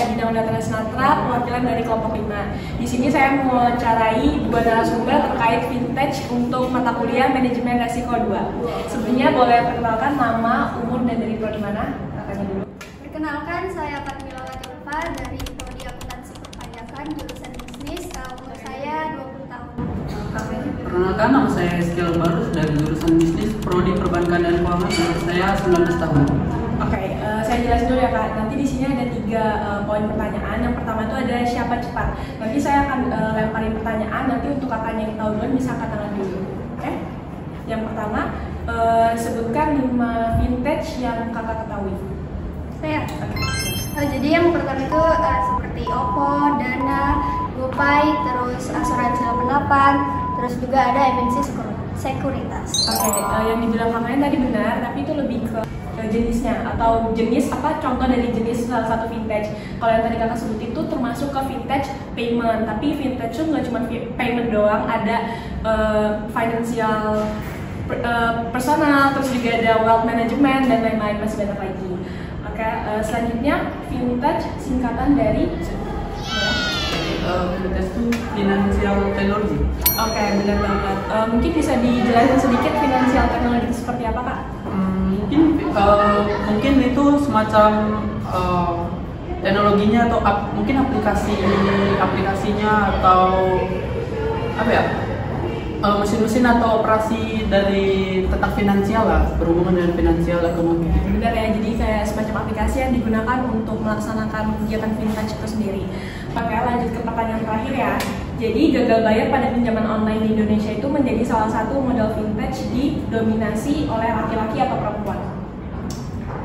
bidang data dan Sinatra, perwakilan dari kelompok 5. Di sini saya mewawancarai dua narasumber terkait vintage untuk mata kuliah manajemen resiko 2. Sebelumnya boleh perkenalkan nama, umur, dan dari prodi mana? Kakaknya dulu. Perkenalkan, saya Fatmila Latifah dari prodi akuntansi perpajakan jurusan bisnis. Umur saya 20 tahun. Perkenalkan, nama saya Rizky Albarus dari jurusan bisnis prodi perbankan dan keuangan. Umur saya 19 tahun. Oke, saya jelasin dulu ya Kak. Nanti di sini ada 3 poin pertanyaan. Yang pertama itu ada siapa cepat. Nanti saya akan lemparin pertanyaan. Nanti untuk kakaknya yang tahu duluan bisa angkat tangan dulu. Oke? Yang pertama, sebutkan 5 vintage yang kakak ketahui. Saya. Jadi yang pertama itu seperti Oppo, Dana, GoPay, terus asuransi 88, terus juga ada MNC Sekuritas. Oke, yang dibilang kakaknya tadi benar, tapi itu lebih ke jenisnya atau jenis apa contoh dari jenis salah satu vintage. Kalau yang tadi kakak sebut itu termasuk ke vintage payment, tapi vintage itu nggak cuma payment doang, ada financial personal, terus juga ada wealth management dan lain-lain, masih banyak lagi. Oke, selanjutnya vintage singkatan dari Vintage itu financial technology. Oke, benar banget. Mungkin bisa dijelasin sedikit financial technology seperti apa Kak? Mungkin itu semacam teknologinya atau mungkin aplikasinya atau apa ya, mesin-mesin atau operasi dari tentang finansial lah, berhubungan dengan finansial ekonomi. Benar ya, jadi kayak semacam aplikasi yang digunakan untuk melaksanakan kegiatan vintage itu sendiri. Oke, lanjut ke pertanyaan terakhir ya. Jadi gagal bayar pada pinjaman online di Indonesia itu menjadi salah satu model vintage didominasi oleh laki-laki atau perempuan?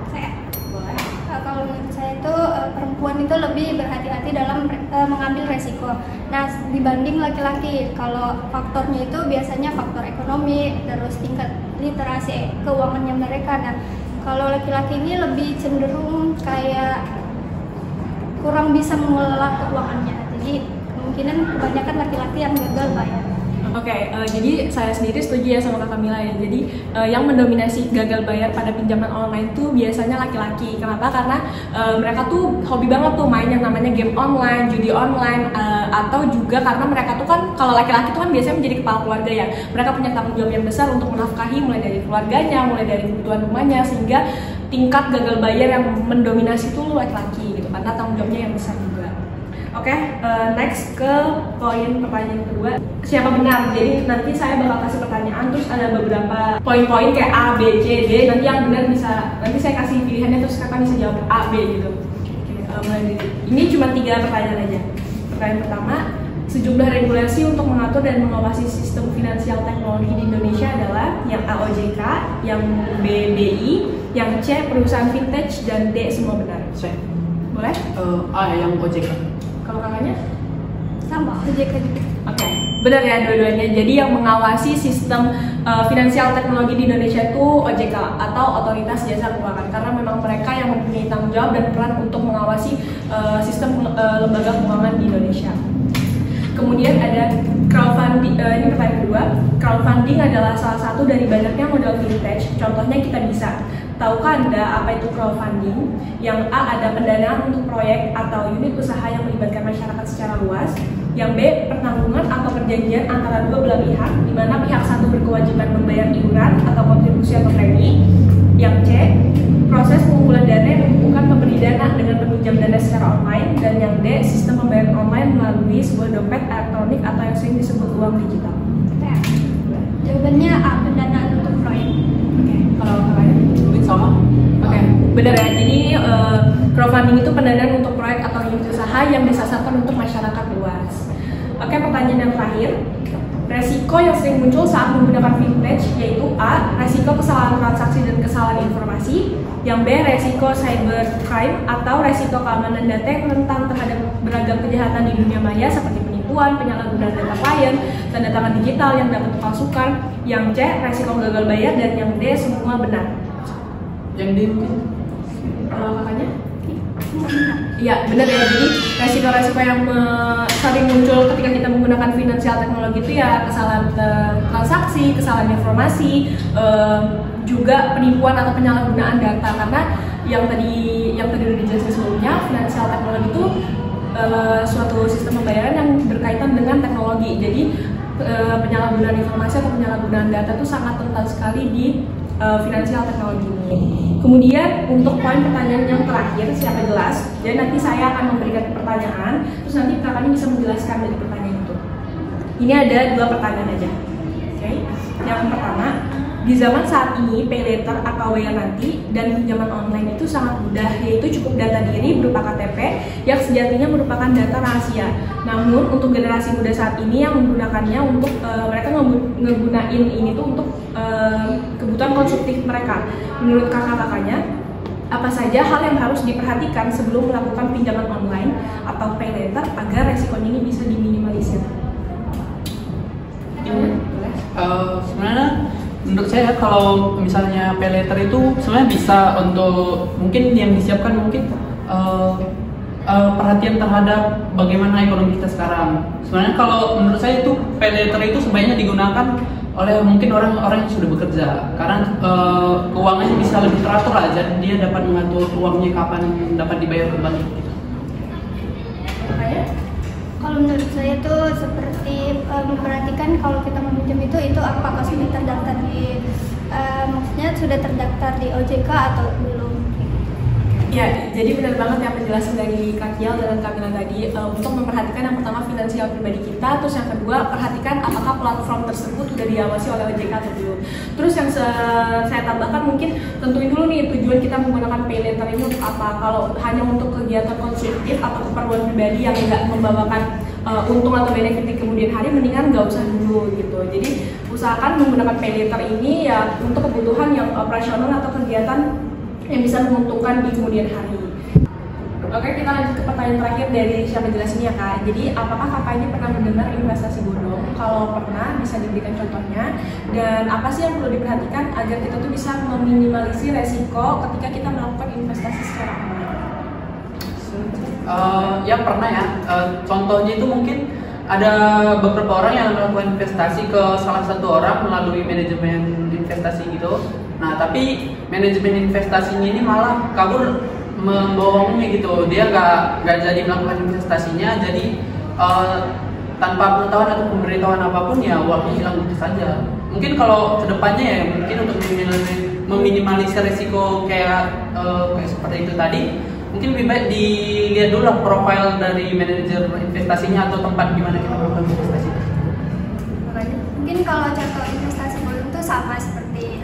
Saya. Boleh. Kalau menurut saya itu perempuan itu lebih berhati-hati dalam mengambil resiko. Nah, dibanding laki-laki, kalau faktornya itu biasanya faktor ekonomi, terus tingkat literasi keuangannya mereka. Nah, kalau laki-laki ini lebih cenderung kayak kurang bisa mengelola keuangannya. Jadi kemungkinan kebanyakan laki-laki yang gagal bayar. Oke, jadi saya sendiri setuju ya sama Kak Kamila ya. Jadi yang mendominasi gagal bayar pada pinjaman online tuh biasanya laki-laki. Kenapa? Karena mereka tuh hobi banget tuh main yang namanya game online, judi online, atau juga karena mereka tuh kan, kalau laki-laki tuh kan biasanya menjadi kepala keluarga ya. Mereka punya tanggung jawab yang besar untuk menafkahi mulai dari keluarganya, mulai dari kebutuhan rumahnya, sehingga tingkat gagal bayar yang mendominasi tuh laki-laki gitu, karena tanggung jawabnya yang besar juga. Oke, next ke poin pertanyaan kedua. Siapa benar? Jadi nanti saya bakal kasih pertanyaan, terus ada beberapa poin-poin kayak A, B, C, D. Nanti yang benar bisa, nanti saya kasih pilihannya terus kakak bisa jawab A, B gitu. Oke, ini cuma 3 pertanyaan aja. Pertanyaan pertama, sejumlah regulasi untuk mengatur dan mengawasi sistem finansial teknologi di Indonesia adalah yang A, OJK, yang B, BI, yang C, perusahaan vintage, dan D, semua benar. Boleh? A, yang OJK. Kalau kakaknya? Sama, OJK juga. Oke, benar ya dua-duanya. Jadi yang mengawasi sistem finansial teknologi di Indonesia itu OJK atau Otoritas Jasa Keuangan, karena memang mereka yang mempunyai tanggung jawab dan peran untuk mengawasi sistem lembaga keuangan di Indonesia. Kemudian ada crowdfunding, ini pertanyaan kedua. Crowdfunding adalah salah satu dari banyaknya model vintage. Contohnya kita bisa. Tahukah Anda apa itu crowdfunding? Yang A, ada pendanaan untuk proyek atau unit usaha yang melibatkan masyarakat secara luas. Yang B, pertanggungan atau perjanjian antara dua belah pihak, di mana pihak satu berkewajiban membayar iuran atau kontribusi atau premi. Yang C, proses pengumpulan dana yang menghubungkan pemberi dana dengan peminjam dana secara online. Dan yang D, sistem pembayaran online melalui sebuah dompet elektronik atau yang sering disebut uang digital. Jawabannya A, pendanaan untuk proyek. Oke, kalau kalian? Sama. Oke, benar ya. Jadi crowdfunding itu pendanaan untuk proyek atau unit usaha yang disasarkan untuk masyarakat luas. Oke, pertanyaan yang terakhir. Resiko yang sering muncul saat menggunakan vintage yaitu A, resiko kesalahan transaksi dan kesalahan informasi. Yang B, resiko cybercrime atau resiko keamanan data yang rentan terhadap beragam kejahatan di dunia maya seperti penipuan, penyalahgunaan data klien, tanda tangan digital yang dapat dipalsukan. Yang C, resiko gagal bayar. Dan yang D, semua benar. Yang D mungkin? Kalau kakaknya? Iya, benar ya. Jadi resiko-resiko yang sering muncul ketika kita menggunakan finansial teknologi itu ya kesalahan transaksi, kesalahan informasi, juga penipuan atau penyalahgunaan data. Karena yang tadi udah dijelasin sebelumnya, finansial teknologi itu suatu sistem pembayaran yang berkaitan dengan teknologi. Jadi penyalahgunaan informasi atau penyalahgunaan data itu sangat rentan sekali di finansial teknologi ini. Kemudian untuk poin pertanyaan yang terakhir, siapa jelas? Jadi nanti saya akan memberikan pertanyaan, terus nanti kakaknya bisa menjelaskan dari pertanyaan itu. Ini ada 2 pertanyaan aja. Oke. Yang pertama, di zaman saat ini, pay later atau bayar nanti dan pinjaman online itu sangat mudah, yaitu cukup data diri berupa KTP yang sejatinya merupakan data rahasia. Namun untuk generasi muda saat ini yang menggunakannya untuk mereka ngegunain ini tuh untuk kebutuhan konsumtif mereka. Menurut kakak-kakaknya, apa saja hal yang harus diperhatikan sebelum melakukan pinjaman online atau pay later agar resikonya ini bisa diminimalisir? Sebenarnya menurut saya kalau misalnya pay later itu sebenarnya bisa untuk mungkin yang disiapkan mungkin perhatian terhadap bagaimana ekonomi kita sekarang. Sebenarnya kalau menurut saya itu pay later itu sebaiknya digunakan oleh mungkin orang-orang yang sudah bekerja, karena keuangannya bisa lebih teratur aja, dia dapat mengatur uangnya kapan dapat dibayar kembali. Gitu. Kalau menurut saya itu seperti memperhatikan kalau kita meminjam itu apakah sudah terdaftar di maksudnya sudah terdaftar di OJK atau belum. Ya, jadi benar banget yang penjelasan dari Kak Kiel dan Kamila tadi, untuk memperhatikan yang pertama finansial pribadi kita, terus yang kedua perhatikan apakah platform tersebut sudah diawasi oleh OJK atau belum. Terus yang saya tambahkan mungkin tentuin dulu nih tujuan kita menggunakan pay later ini untuk apa. Kalau hanya untuk kegiatan konsumtif atau keperluan pribadi yang nggak membawakan untung atau benefit di kemudian hari, mendingan nggak usah dulu gitu. Jadi usahakan menggunakan pay later ini ya untuk kebutuhan yang operasional atau kegiatan yang bisa menguntungkan di kemudian hari. Oke, kita lanjut ke pertanyaan terakhir dari siapa jelas ini ya Kak. Jadi apakah kakak ini pernah mendengar investasi bodong? Kalau pernah, bisa diberikan contohnya. Dan apa sih yang perlu diperhatikan agar kita tuh bisa meminimalisir resiko ketika kita melakukan investasi secara online? Ya pernah ya. Contohnya itu mungkin ada beberapa orang yang melakukan investasi ke salah satu orang melalui manajemen investasi gitu. Nah, tapi manajemen investasinya ini malah kabur membohongnya gitu. Dia nggak jadi melakukan investasinya, jadi tanpa pengetahuan atau pemberitahuan apapun ya uangnya hilang begitu saja. Mungkin kalau kedepannya ya mungkin untuk meminimalisir resiko kayak seperti itu tadi, mungkin lebih baik dilihat dulu lah profil dari manajer investasinya atau tempat di mana kita melakukan investasi. Mungkin kalau contoh investasi bodong itu sama seperti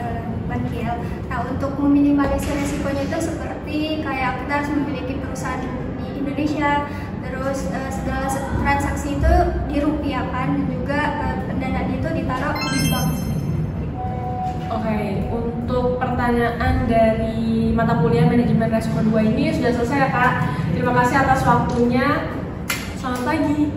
Bang Kiel. Nah, untuk meminimalisir resikonya itu seperti kayak kita harus memiliki perusahaan di Indonesia, terus segala transaksi itu dirupiahkan dan juga pendanaannya itu ditaruh di bank. Oke, untuk pertanyaan dari mata kuliah manajemen resiko 2 ini sudah selesai ya Kak. Terima kasih atas waktunya. Selamat pagi.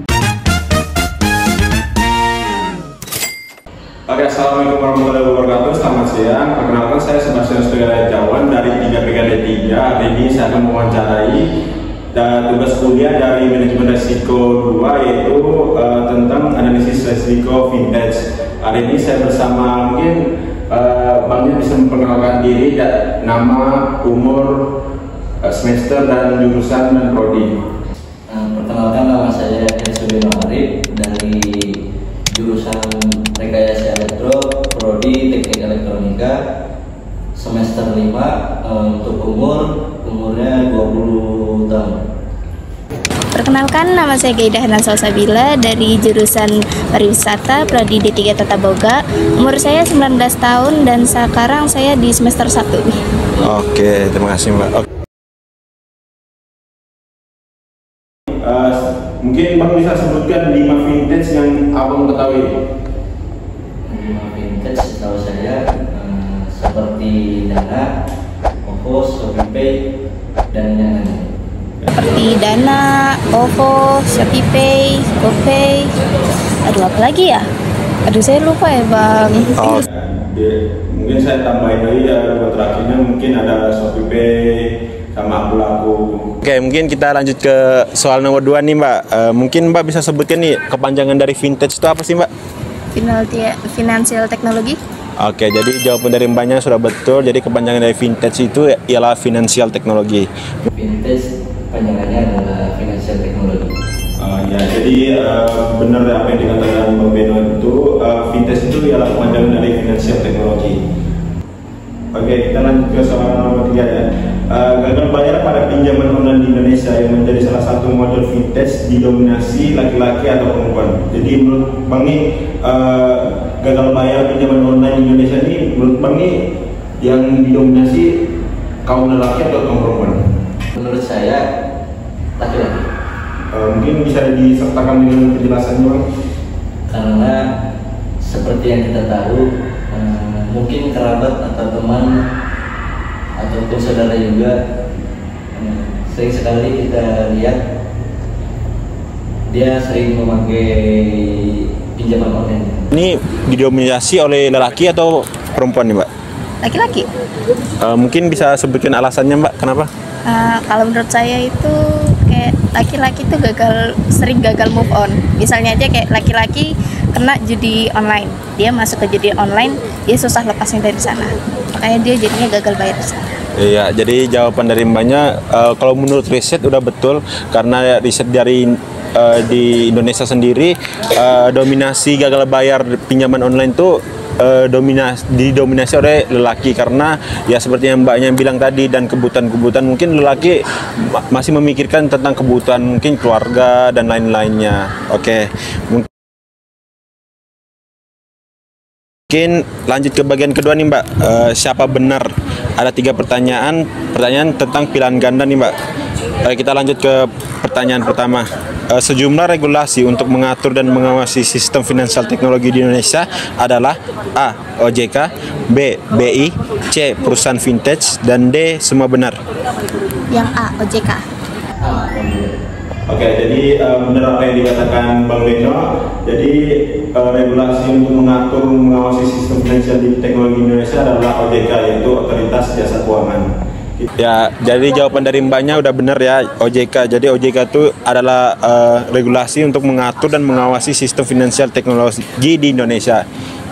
Oke, assalamualaikum warahmatullahi wabarakatuh. Selamat siang. Perkenalkan, saya Sebastian Jawan dari 3 BKD 3. Hari ini saya akan mewawancarai dan tugas kuliah dari manajemen resiko 2, yaitu tentang analisis resiko vintage. Hari ini saya bersama mungkin Bangnya bisa memperkenalkan diri, dan nama, umur, semester, dan jurusan dan prodi. Perkenalkan, nama saya Ensudino Arif dari jurusan Rekayasa Elektro, prodi Teknik Elektronika, semester 5. Untuk umurnya 20 tahun. Perkenalkan, nama saya Gaidah Salsabila dari jurusan Pariwisata, prodi D3 Tata Boga. Umur saya 19 tahun dan sekarang saya di semester 1. Oke, terima kasih Mbak. Mungkin Bang bisa sebutkan 5 vintage yang Abang ketahui. 5 vintage setahu saya seperti Dana, OVO, ShopeePay, dan yang lainnya. Seperti Dana, OVO, ShopeePay, GoPay. Aduh, apa lagi ya? Aduh, saya lupa ya Bang. Oh, mungkin saya tambahin lagi ya, buat terakhirnya mungkin ada ShopeePay sama Akulaku. Oke, mungkin kita lanjut ke soal nomor 2 nih Mbak. Mungkin Mbak bisa sebutkan nih kepanjangan dari vintage itu apa sih Mbak? Financial Technology. Oke, jadi jawaban dari Mbaknya sudah betul. Jadi kepanjangan dari vintage itu ialah financial technology. Vintage kepanjangannya adalah financial technology. Ya, jadi benar apa yang dikatakan Bang Beno itu, fintech itu ialah kepanjangan dari financial technology. Oke, kita lanjut ke soal nomor 3 ya. Gagal bayar pada pinjaman online di Indonesia yang menjadi salah satu model fintech didominasi laki-laki atau perempuan. Jadi menurut Bang ini gagal bayar pinjaman online di Indonesia ini menurut Bang ini yang didominasi kaum lelaki atau kaum perempuan? Menurut saya laki-laki. Mungkin bisa disertakan dengan penjelasannya Bang? Karena seperti yang kita tahu, mungkin kerabat atau teman ataupun saudara juga sering sekali kita lihat dia sering memakai pinjaman online. Ini didominasi oleh lelaki atau perempuan nih Mbak? Laki-laki. Mungkin bisa sebutkan alasannya Mbak, kenapa? Kalau menurut saya itu kayak laki-laki tuh sering gagal move on. Misalnya aja kayak laki-laki kena judi online, dia masuk ke judi online, dia susah lepasnya dari sana. Makanya dia jadinya gagal bayar di sana. Iya, jadi jawaban dari Mbaknya kalau menurut riset udah betul, karena riset dari di Indonesia sendiri dominasi gagal bayar pinjaman online tuh didominasi oleh lelaki, karena ya seperti yang Mbaknya bilang tadi, dan kebutuhan-kebutuhan mungkin lelaki masih memikirkan tentang kebutuhan mungkin keluarga dan lain-lainnya. Oke, mungkin lanjut ke bagian kedua nih Mbak. Siapa benar? Ada 3 pertanyaan tentang pilihan ganda nih Mbak. Kita lanjut ke pertanyaan pertama. Sejumlah regulasi untuk mengatur dan mengawasi sistem finansial teknologi di Indonesia adalah A. OJK, B. BI, C. Perusahaan fintech, dan D. Semua benar. Yang A, OJK. Oke, jadi benar apa yang dikatakan Bang Beno. Jadi regulasi untuk mengatur mengawasi sistem finansial di teknologi Indonesia adalah OJK, yaitu Otoritas Jasa Keuangan. Ya, jadi jawaban dari Mbaknya udah benar ya, OJK. Jadi OJK itu adalah regulasi untuk mengatur dan mengawasi sistem finansial teknologi di Indonesia.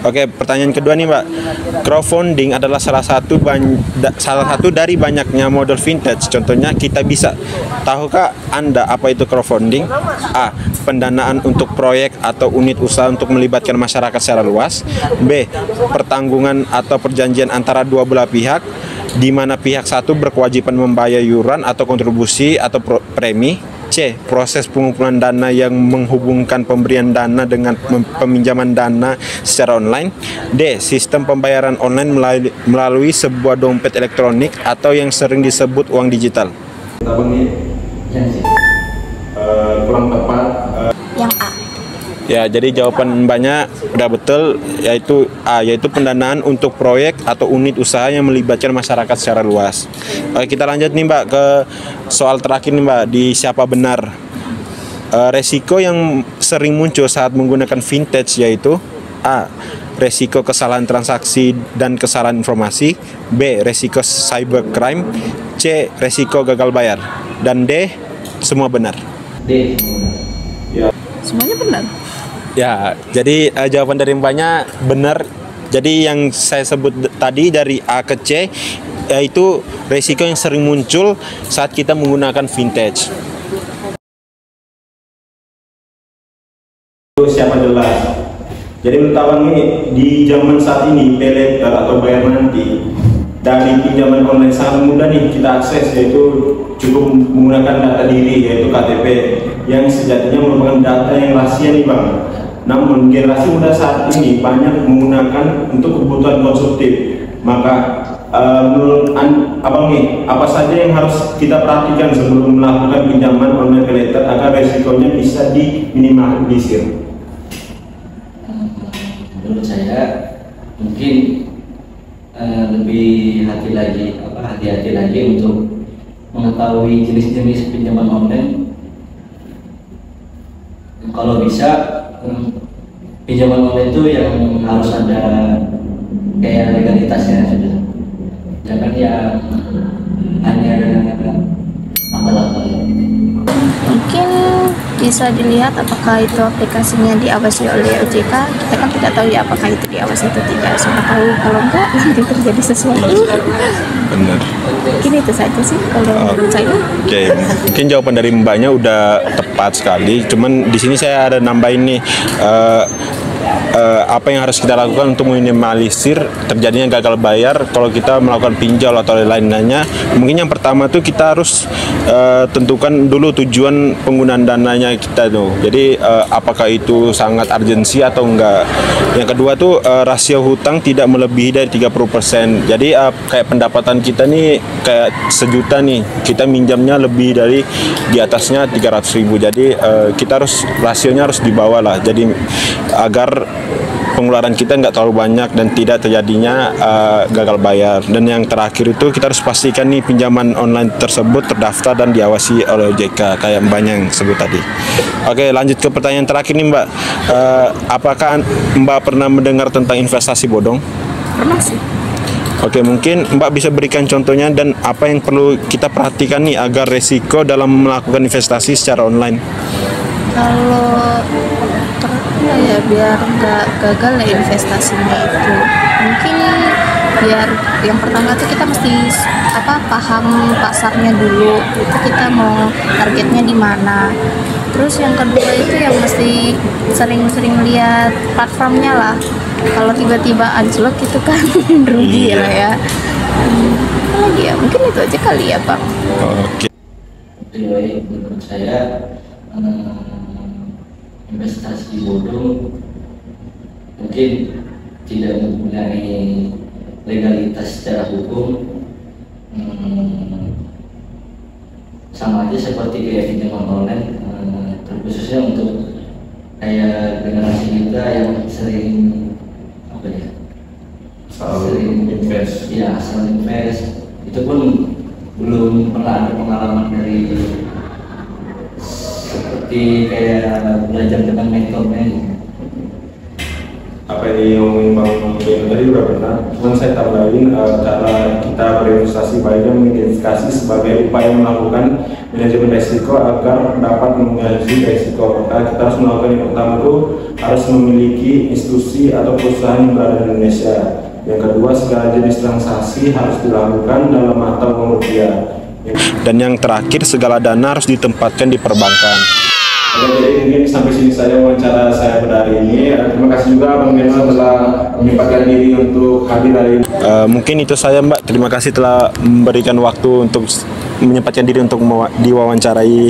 Oke, pertanyaan kedua nih Mbak. Crowdfunding adalah salah satu dari banyaknya model fintech. Contohnya Kita Bisa. Tahukah Anda apa itu crowdfunding? A. Pendanaan untuk proyek atau unit usaha untuk melibatkan masyarakat secara luas. B. Pertanggungan atau perjanjian antara dua belah pihak, di mana pihak satu berkewajiban membayar iuran atau kontribusi atau premi. C. Proses pengumpulan dana yang menghubungkan pemberian dana dengan peminjaman dana secara online. D. Sistem pembayaran online melalui sebuah dompet elektronik atau yang sering disebut uang digital. Kurang tepat. Yang A. Ya, jadi jawaban Mbaknya udah betul, yaitu A, yaitu pendanaan untuk proyek atau unit usaha yang melibatkan masyarakat secara luas. Oke, kita lanjut nih Mbak ke soal terakhir nih Mbak, di siapa benar. Resiko yang sering muncul saat menggunakan fintech yaitu A. Resiko kesalahan transaksi dan kesalahan informasi. B. Resiko cybercrime. C. Resiko gagal bayar. Dan D. Semua benar. D. Semuanya benar. Ya, jadi jawaban dari Mbaknya benar. Jadi yang saya sebut tadi dari A ke C, yaitu resiko yang sering muncul saat kita menggunakan fintech. Siapa jelas? Jadi menurut Abang ini, di zaman saat ini pay later atau bayar nanti dari pinjaman online sangat mudah nih kita akses, yaitu cukup menggunakan data diri, yaitu KTP, yang sejatinya merupakan data yang rahasia nih Bang. Namun generasi muda saat ini banyak menggunakan untuk kebutuhan konsumtif. Maka menurut Abang nih, apa saja yang harus kita perhatikan sebelum melakukan pinjaman online pay later agar resikonya bisa diminimalisir? Menurut saya mungkin lebih hati-hati lagi untuk mengetahui jenis-jenis pinjaman online. Kalau bisa pinjaman online itu yang harus ada kayak legalitasnya saja, jangan yang hanya dengan abal-abal. Mungkin bisa dilihat apakah itu aplikasinya diawasi oleh OJK. Kita kan tidak tahu ya apakah itu diawasi atau tidak. Siapa tahu kalau enggak nanti terjadi sesuatu. Benar. Mungkin itu saja sih kalau menurut saya. Oke, mungkin jawaban dari Mbaknya udah tepat sekali. Cuman di sini saya ada nambahin nih, apa yang harus kita lakukan untuk meminimalisir terjadinya gagal bayar kalau kita melakukan pinjol atau lain-lainnya. Mungkin yang pertama tuh kita harus tentukan dulu tujuan penggunaan dananya kita tuh. Jadi apakah itu sangat urgensi atau enggak. Yang kedua tuh rasio hutang tidak melebihi dari 30%. Jadi kayak pendapatan kita nih kayak 1 juta nih, kita minjamnya lebih dari di atasnya 300.000. Jadi kita harus rasionya harus di bawah lah. Jadi agar pengeluaran kita nggak terlalu banyak dan tidak terjadinya gagal bayar. Dan yang terakhir itu kita harus pastikan nih pinjaman online tersebut terdaftar dan diawasi oleh OJK kayak Mbaknya yang sebut tadi. Oke, lanjut ke pertanyaan terakhir nih Mbak. Apakah Mbak pernah mendengar tentang investasi bodong? Pernah sih. Oke, mungkin Mbak bisa berikan contohnya dan apa yang perlu kita perhatikan nih agar resiko dalam melakukan investasi secara online? Kalau ya biar nggak gagal ya investasinya itu, mungkin biar yang pertama tuh kita mesti paham pasarnya dulu, itu kita mau targetnya di mana. Terus yang kedua itu yang mesti sering-sering lihat platformnya lah. Kalau tiba-tiba anjlok itu kan rugi lah ya. Apa lagi ya, mungkin itu aja kali ya Bang. Oke. Menurut saya investasi bodong mungkin tidak mempunyai legalitas secara hukum, sama aja seperti kayak pinjaman online, terkhususnya untuk kayak generasi kita yang sering invest. Ya, selalu invest. Itu pun belum pernah ada pengalaman dari seperti kayak belajar tentang mentornya. Apa yang diomongin Bang Beno tadi udah benar. Cuman saya tambahin cara kita berinvestasi baiknya mengidentifikasi sebagai upaya melakukan manajemen resiko agar dapat mengaji resiko. Kita harus melakukan yang pertama itu harus memiliki institusi atau perusahaan yang berada di Indonesia. Yang kedua, segala jenis transaksi harus dilakukan dalam mata uang rupiah. Dan yang terakhir, segala dana harus ditempatkan di perbankan. Jadi mungkin sampai sini saja wawancara saya pada hari ini. Terima kasih juga Bang Beno telah menyempatkan diri untuk hadir hari ini. Mungkin itu saya Mbak. Terima kasih telah memberikan waktu untuk menyempatkan diri untuk diwawancarai.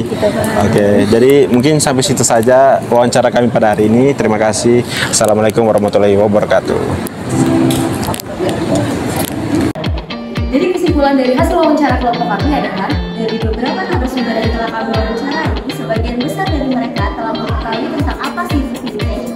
Oke, jadi mungkin sampai situ saja wawancara kami pada hari ini. Terima kasih. Assalamualaikum warahmatullahi wabarakatuh. Jadi kesimpulan dari hasil wawancara kelompok kami adalah dari beberapa narasumber yang telah kami wawancarai, sebagian besar dari mereka telah mengetahui tentang apa sih fintech